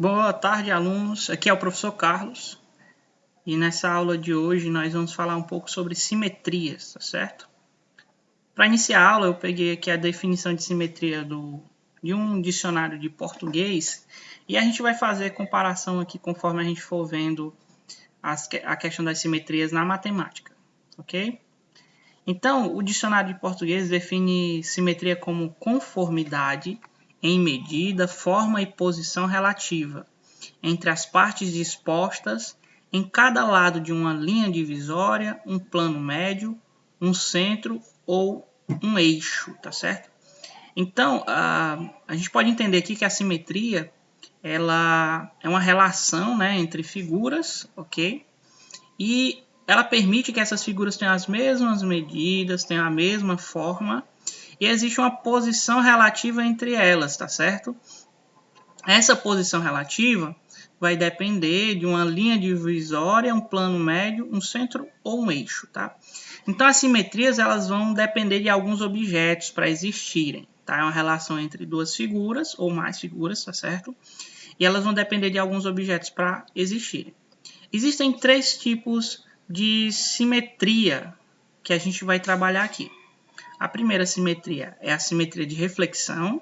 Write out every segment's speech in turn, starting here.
Boa tarde, alunos. Aqui é o professor Carlos e nessa aula de hoje nós vamos falar um pouco sobre simetrias, tá certo? Para iniciar a aula, eu peguei aqui a definição de simetria de um dicionário de português e a gente vai fazer comparação aqui conforme a gente for vendo a questão das simetrias na matemática, ok? Então, o dicionário de português define simetria como conformidade em medida, forma e posição relativa entre as partes dispostas em cada lado de uma linha divisória, um plano médio, um centro ou um eixo, tá certo? Então, a gente pode entender aqui que a simetria ela é uma relação, né, entre figuras, ok? E ela permite que essas figuras tenham as mesmas medidas, tenham a mesma forma, e existe uma posição relativa entre elas, tá certo? Essa posição relativa vai depender de uma linha divisória, um plano médio, um centro ou um eixo, tá? Então, as simetrias elas vão depender de alguns objetos para existirem, tá? É uma relação entre duas figuras ou mais figuras, tá certo? E elas vão depender de alguns objetos para existirem. Existem três tipos de simetria que a gente vai trabalhar aqui. A primeira simetria é a simetria de reflexão,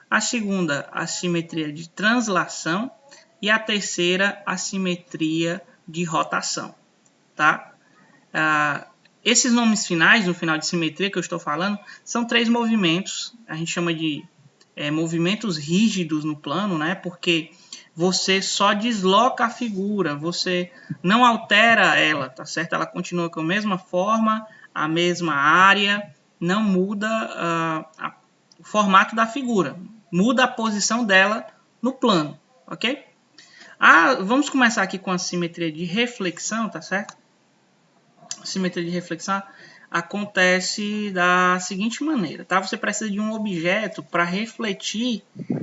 a segunda, a simetria de translação e a terceira, a simetria de rotação, tá? Esses nomes finais, no final de simetria que eu estou falando, são três movimentos, a gente chama de movimentos rígidos no plano, né? Porque você só desloca a figura, você não altera ela, tá certo? Ela continua com a mesma forma, a mesma área, não muda o formato da figura, muda a posição dela no plano, ok? Vamos começar aqui com a simetria de reflexão, tá certo? A simetria de reflexão acontece da seguinte maneira, tá? Você precisa de um objeto para refletir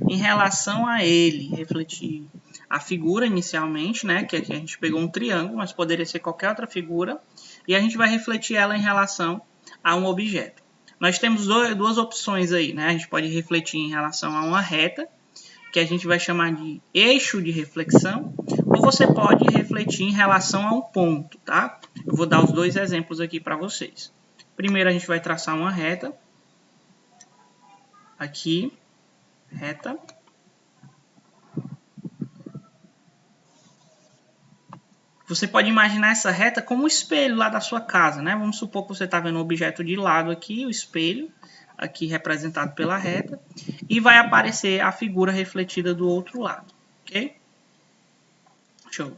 em relação a ele, refletir a figura inicialmente, né? Que aqui a gente pegou um triângulo, mas poderia ser qualquer outra figura, e a gente vai refletir ela em relação a um objeto. Nós temos duas opções aí, né? A gente pode refletir em relação a uma reta, que a gente vai chamar de eixo de reflexão, ou você pode refletir em relação a um ponto, tá? Eu vou dar os dois exemplos aqui para vocês. Primeiro a gente vai traçar uma reta, aqui, reta. Você pode imaginar essa reta como o espelho lá da sua casa, né? Vamos supor que você está vendo um objeto de lado aqui, o espelho, aqui representado pela reta, e vai aparecer a figura refletida do outro lado, ok? Deixa eu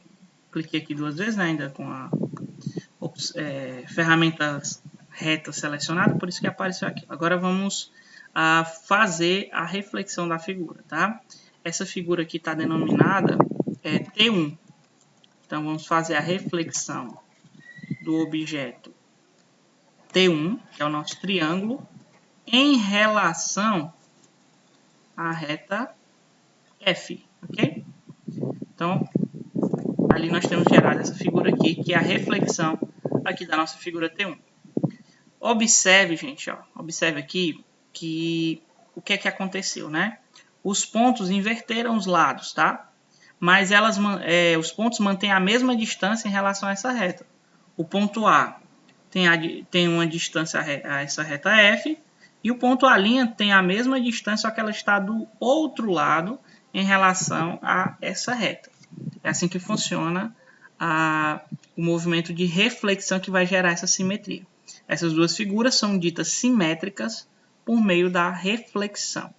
cliquei aqui duas vezes, né? Ainda com a ferramenta reta selecionada, por isso que apareceu aqui. Agora vamos fazer a reflexão da figura, tá? Essa figura aqui está denominada T1. Então vamos fazer a reflexão do objeto T1, que é o nosso triângulo, em relação à reta F, ok? Então, ali nós temos gerado essa figura aqui, que é a reflexão aqui da nossa figura T1. Observe, gente, ó, observe aqui que o que é que aconteceu, né? Os pontos inverteram os lados, tá? Mas os pontos mantêm a mesma distância em relação a essa reta. O ponto A tem uma distância a essa reta F, e o ponto A' tem a mesma distância, só que ela está do outro lado em relação a essa reta. É assim que funciona o movimento de reflexão que vai gerar essa simetria. Essas duas figuras são ditas simétricas por meio da reflexão.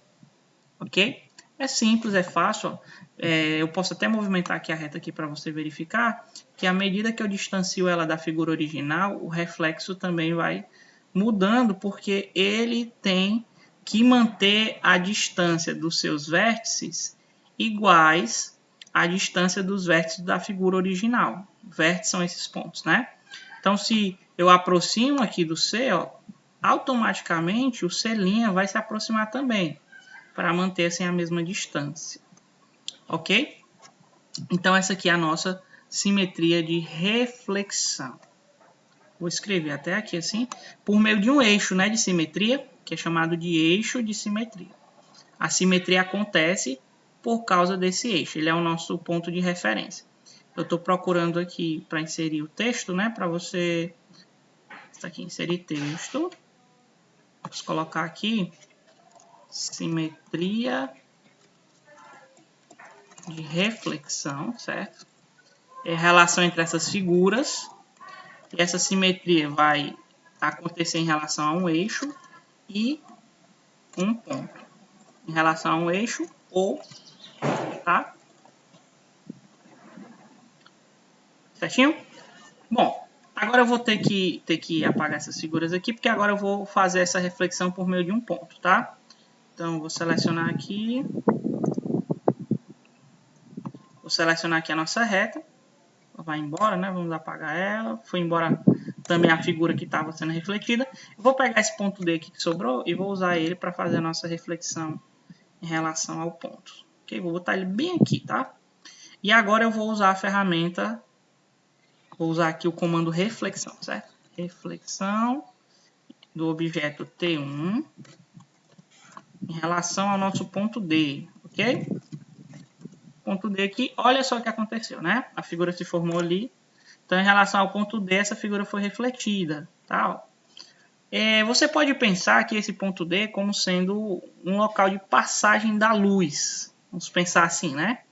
Ok? É simples, é fácil. Ó. Eu posso até movimentar aqui a reta aqui para você verificar que à medida que eu distancio ela da figura original, o reflexo também vai mudando, porque ele tem que manter a distância dos seus vértices iguais à distância dos vértices da figura original. Vértices são esses pontos, né? Então, se eu aproximo aqui do C, ó, automaticamente o C' vai se aproximar também, para manter assim a mesma distância. Ok? Então, essa aqui é a nossa simetria de reflexão. Vou escrever até aqui assim, por meio de um eixo, né, de simetria, que é chamado de eixo de simetria. A simetria acontece por causa desse eixo. Ele é o nosso ponto de referência. Eu estou procurando aqui para inserir o texto, né? Para você... Está aqui, inserir texto. Vamos colocar aqui simetria de reflexão, certo? É a relação entre essas figuras. E essa simetria vai acontecer em relação a um eixo e um ponto. Em relação a um eixo ou, tá? Certinho? Bom, agora eu vou ter que apagar essas figuras aqui, porque agora eu vou fazer essa reflexão por meio de um ponto, tá? Então, vou selecionar aqui. Vou selecionar aqui a nossa reta. Vai embora, né? Vamos apagar ela. Foi embora também a figura que estava sendo refletida. Eu vou pegar esse ponto D aqui que sobrou e vou usar ele para fazer a nossa reflexão em relação ao ponto. Ok? Vou botar ele bem aqui, tá? E agora eu vou usar a ferramenta... Vou usar aqui o comando reflexão, certo? Reflexão do objeto T1 em relação ao nosso ponto D, ok? Ponto D aqui, olha só o que aconteceu, né? A figura se formou ali. Então, em relação ao ponto D, essa figura foi refletida, tá? Você pode pensar que esse ponto D é como sendo um local de passagem da luz. Vamos pensar assim, né?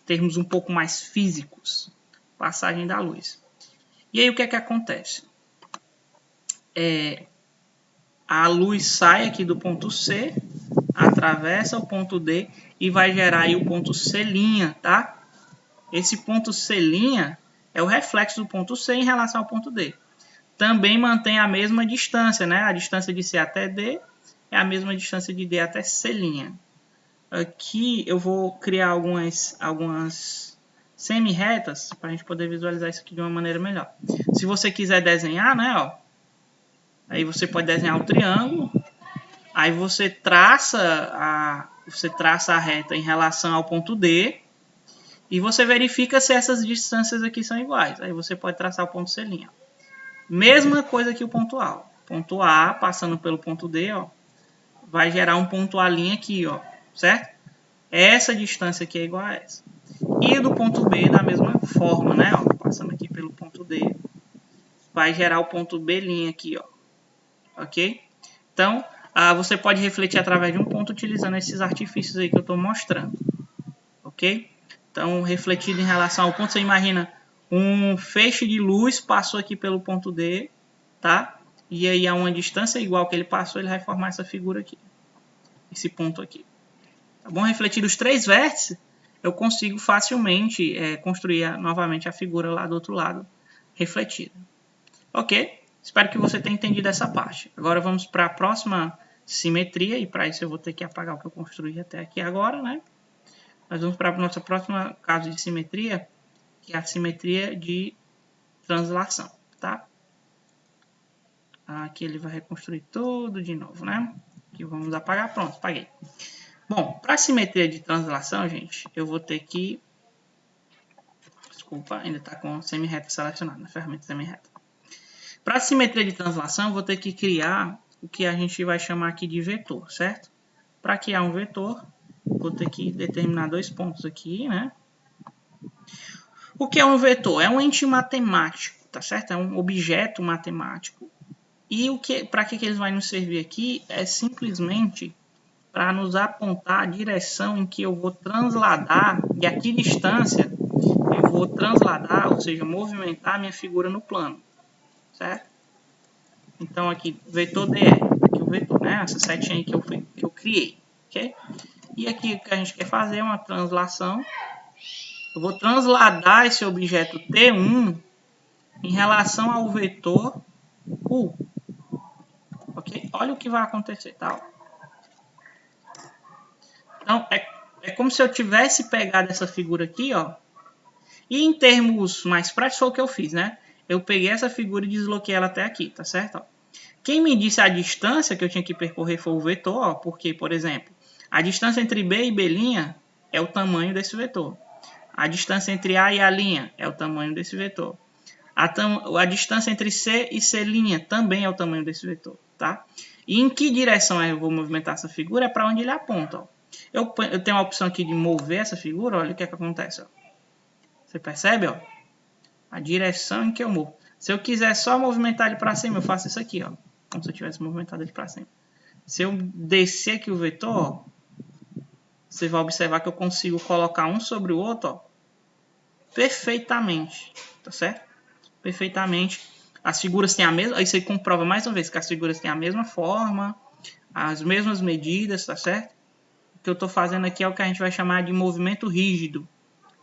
Termos um pouco mais físicos. Passagem da luz. E aí, o que é que acontece? A luz sai aqui do ponto C, atravessa o ponto D e vai gerar aí o ponto C', tá? Esse ponto C' é o reflexo do ponto C em relação ao ponto D. Também mantém a mesma distância, né? A distância de C até D é a mesma distância de D até C'. Aqui eu vou criar algumas semi-retas para a gente poder visualizar isso aqui de uma maneira melhor. Se você quiser desenhar, né, ó, aí você pode desenhar o triângulo, aí você traça a reta em relação ao ponto D e você verifica se essas distâncias aqui são iguais. Aí você pode traçar o ponto C'. Mesma coisa que o ponto A. Ponto A, passando pelo ponto D, ó, vai gerar um ponto A' aqui, ó, certo? Essa distância aqui é igual a essa. E do ponto B da mesma forma, né? Ó, passando aqui pelo ponto D, vai gerar o ponto B' aqui, ó. Ok? Então, você pode refletir através de um ponto utilizando esses artifícios aí que eu estou mostrando. Ok? Então, refletido em relação ao ponto, você imagina um feixe de luz passou aqui pelo ponto D, tá? E aí a uma distância igual que ele passou, ele vai formar essa figura aqui. Esse ponto aqui. Tá bom? Refletido os três vértices, eu consigo facilmente construir novamente a figura lá do outro lado, refletida. Ok? Espero que você tenha entendido essa parte. Agora vamos para a próxima simetria, e para isso eu vou ter que apagar o que eu construí até aqui agora, né? Nós vamos para a nossa próxima caso de simetria, que é a simetria de translação, tá? Aqui ele vai reconstruir tudo de novo, né? Aqui vamos apagar, pronto, apaguei. Bom, para a simetria de translação, gente, eu vou ter que... Desculpa, ainda está com semi-reta selecionada, na ferramenta semi-reta. Para a simetria de translação, eu vou ter que criar o que a gente vai chamar aqui de vetor, certo? Para criar um vetor, vou ter que determinar dois pontos aqui, né? O que é um vetor? É um ente matemático, tá certo? É um objeto matemático. E para que eles vão nos servir aqui é simplesmente para nos apontar a direção em que eu vou transladar e a que distância eu vou transladar, ou seja, movimentar a minha figura no plano, certo? Então aqui, vetor dr, aqui o vetor, né? Essa setinha aí que eu criei, ok? E aqui o que a gente quer fazer é uma translação. Eu vou transladar esse objeto T1 em relação ao vetor U, ok? Olha o que vai acontecer, tá? Então, é como se eu tivesse pegado essa figura aqui, ó. E em termos mais práticos foi o que eu fiz, né? Eu peguei essa figura e desloquei ela até aqui, tá certo? Ó. Quem me disse a distância que eu tinha que percorrer foi o vetor, ó, porque, por exemplo, a distância entre B e B' é o tamanho desse vetor. A distância entre A e A' é o tamanho desse vetor. A distância entre C e C' também é o tamanho desse vetor, tá? E em que direção eu vou movimentar essa figura? É para onde ele aponta, ó. Eu tenho a opção aqui de mover essa figura, olha o que é que acontece. Ó. Você percebe? Ó, a direção em que eu movo. Se eu quiser só movimentar ele para cima, eu faço isso aqui, ó, como se eu tivesse movimentado ele para cima. Se eu descer aqui o vetor, ó, você vai observar que eu consigo colocar um sobre o outro, ó, perfeitamente, tá certo? Perfeitamente. As figuras têm a mesma, aí você comprova mais uma vez que as figuras têm a mesma forma, as mesmas medidas, tá certo? O que eu estou fazendo aqui é o que a gente vai chamar de movimento rígido.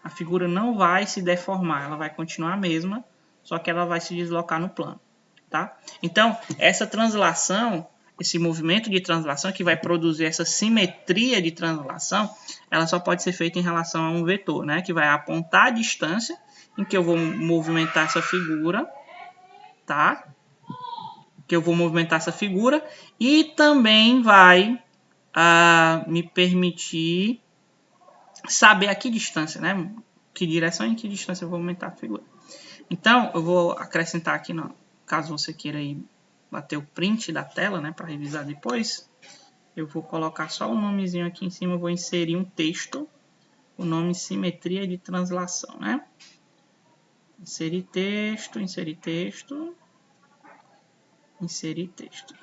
A figura não vai se deformar, ela vai continuar a mesma, só que ela vai se deslocar no plano, tá? Então, essa translação, esse movimento de translação que vai produzir essa simetria de translação, ela só pode ser feita em relação a um vetor, né? Que vai apontar a distância em que eu vou movimentar essa figura, tá? Que eu vou movimentar essa figura e também vai me permitir saber a que distância, né? Que direção e em que distância eu vou movimentar a figura. Então, eu vou acrescentar aqui, caso você queira aí bater o print da tela, né, para revisar depois, eu vou colocar só o nomezinho aqui em cima, eu vou inserir um texto, o nome simetria de translação, né? Inserir texto, inserir texto, inserir texto.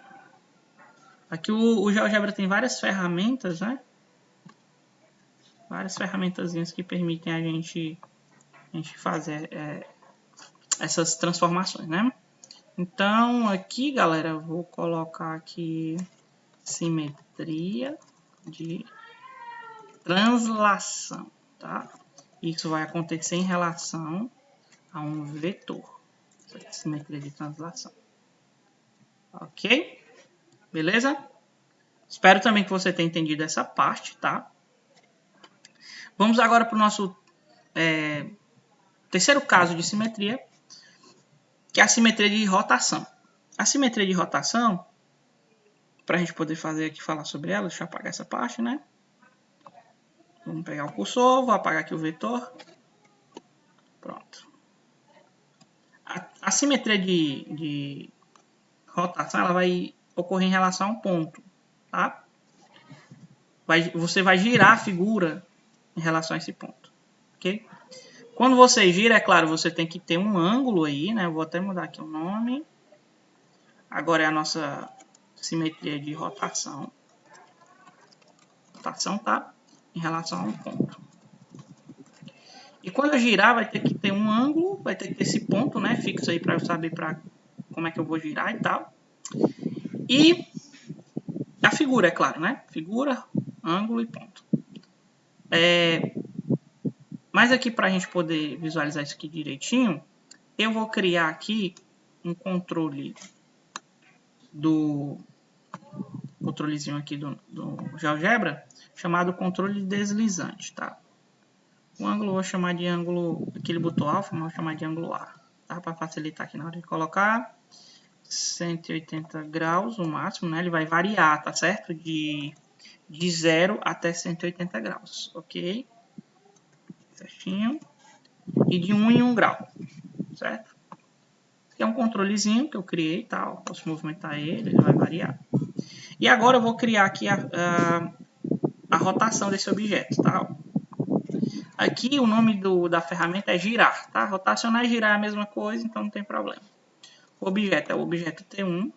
Aqui o GeoGebra tem várias ferramentas, né? Várias ferramentazinhas que permitem a gente fazer essas transformações, né? Então, aqui, galera, eu vou colocar aqui simetria de translação, tá? Isso vai acontecer em relação a um vetor. Isso aqui é simetria de translação. Ok? Beleza? Espero também que você tenha entendido essa parte, tá? Vamos agora para o nosso terceiro caso de simetria, que é a simetria de rotação. A simetria de rotação, para a gente poder fazer aqui, falar sobre ela, deixa eu apagar essa parte, né? Vamos pegar o cursor, vou apagar aqui o vetor. Pronto. A simetria de rotação, ela vai ocorrer em relação a um ponto, tá? Você vai girar a figura em relação a esse ponto, ok? Quando você gira, é claro, você tem que ter um ângulo aí, né? Eu vou até mudar aqui o nome. Agora é a nossa simetria de rotação. Rotação, tá? Em relação a um ponto. E quando eu girar, vai ter que ter um ângulo, vai ter que ter esse ponto, né? Fixo aí para eu saber como é que eu vou girar e tal. E a figura, é claro, né? Figura, ângulo e ponto. Mas aqui, para a gente poder visualizar isso aqui direitinho, eu vou criar aqui um controlezinho aqui do GeoGebra, chamado controle deslizante, tá? O ângulo eu vou chamar de ângulo, aqui ele botou alfa, mas eu vou chamar de ângulo A, tá? Para facilitar aqui na hora de colocar. 180 graus o máximo, né? Ele vai variar, tá certo? De 0 até 180 graus, ok? Certinho. E de 1 em 1 grau, certo? Aqui é um controlezinho que eu criei, tá? Posso movimentar ele vai variar. E agora eu vou criar aqui a rotação desse objeto, tá? Aqui o nome da ferramenta é girar, tá? Rotacionar e girar é a mesma coisa, então não tem problema. O objeto é o objeto T1.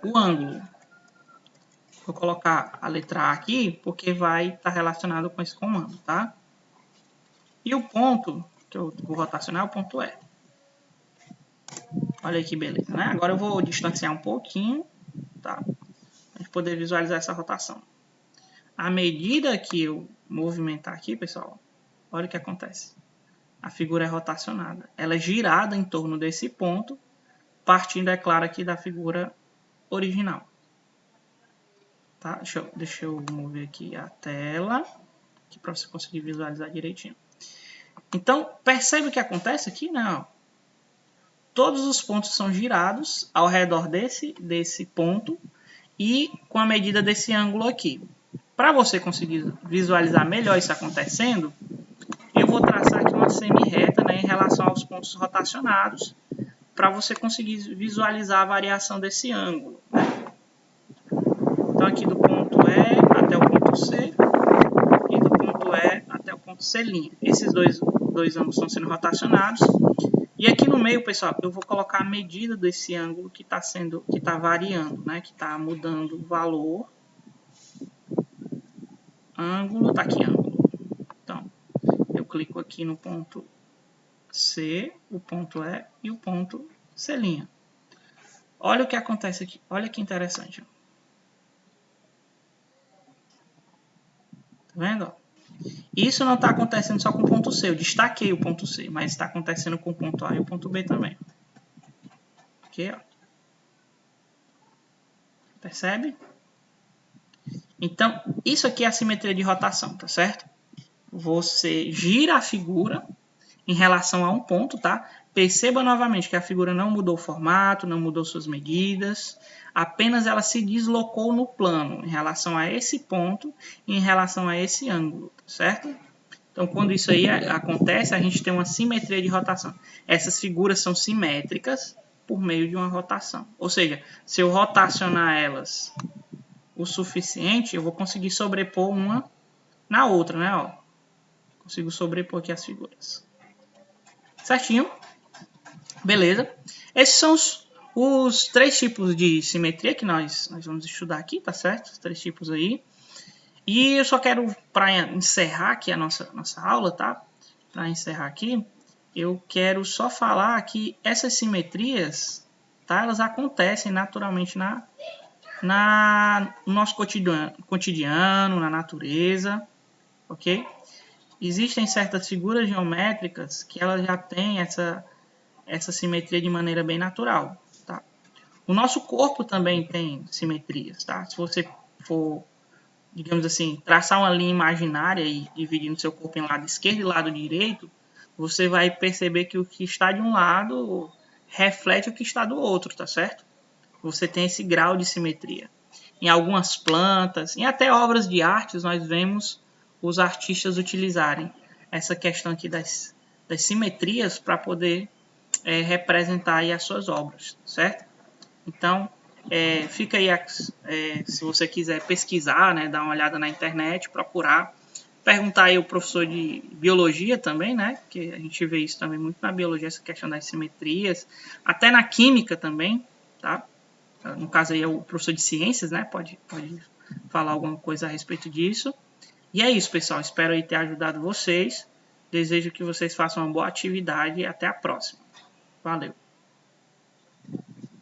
O ângulo, vou colocar a letra A aqui, porque vai estar relacionado com esse comando, tá? E o ponto, que eu vou rotacionar, é o ponto E. Olha aí que beleza, né? Agora eu vou distanciar um pouquinho, tá? Para a gente poder visualizar essa rotação. À medida que eu movimentar aqui, pessoal, olha o que acontece. A figura é rotacionada. Ela é girada em torno desse ponto, partindo, é claro, aqui da figura original. Tá? Deixa eu mover aqui a tela, para você conseguir visualizar direitinho. Então, percebe o que acontece aqui? Não. Todos os pontos são girados ao redor desse ponto e com a medida desse ângulo aqui. Para você conseguir visualizar melhor isso acontecendo, eu vou traçar aqui uma semi-reta, né, em relação aos pontos rotacionados, para você conseguir visualizar a variação desse ângulo. Então, aqui do ponto E até o ponto C e do ponto E até o ponto C'. Esses dois ângulos estão sendo rotacionados. E aqui no meio, pessoal, eu vou colocar a medida desse ângulo que está variando, né? Que está mudando o valor. Ângulo, tá aqui ângulo. Então, eu clico aqui no ponto C, o ponto E e o ponto C'. Olha o que acontece aqui. Olha que interessante. Tá vendo? Isso não está acontecendo só com o ponto C. Eu destaquei o ponto C, mas está acontecendo com o ponto A e o ponto B também. Ok? Ó. Percebe? Então, isso aqui é a simetria de rotação, tá certo? Você gira a figura em relação a um ponto, tá? Perceba novamente que a figura não mudou o formato, não mudou suas medidas, apenas ela se deslocou no plano em relação a esse ponto e em relação a esse ângulo, certo? Então, quando isso aí acontece, a gente tem uma simetria de rotação. Essas figuras são simétricas por meio de uma rotação. Ou seja, se eu rotacionar elas o suficiente, eu vou conseguir sobrepor uma na outra, né? Ó, consigo sobrepor aqui as figuras. Certinho? Beleza. Esses são os 3 tipos de simetria que nós vamos estudar aqui, tá certo? Os 3 tipos aí. E eu só quero, para encerrar aqui a nossa aula, tá? Para encerrar aqui, eu quero só falar que essas simetrias, tá? Elas acontecem naturalmente no nosso cotidiano, na natureza, ok? Existem certas figuras geométricas que elas já têm essa simetria de maneira bem natural, tá? O nosso corpo também tem simetrias, tá? Se você for, digamos assim, traçar uma linha imaginária e dividindo seu corpo em lado esquerdo e lado direito, você vai perceber que o que está de um lado reflete o que está do outro, tá certo? Você tem esse grau de simetria. Em algumas plantas, em até obras de artes, nós vemos os artistas utilizarem essa questão aqui das simetrias para poder representar aí as suas obras, certo? Então, fica aí, se você quiser pesquisar, né, dar uma olhada na internet, procurar, perguntar aí ao professor de biologia também, né, que a gente vê isso também muito na biologia, essa questão das simetrias, até na química também, tá? No caso aí é o professor de ciências, né, pode falar alguma coisa a respeito disso. E é isso, pessoal, espero aí ter ajudado vocês, desejo que vocês façam uma boa atividade e até a próxima. Valeu!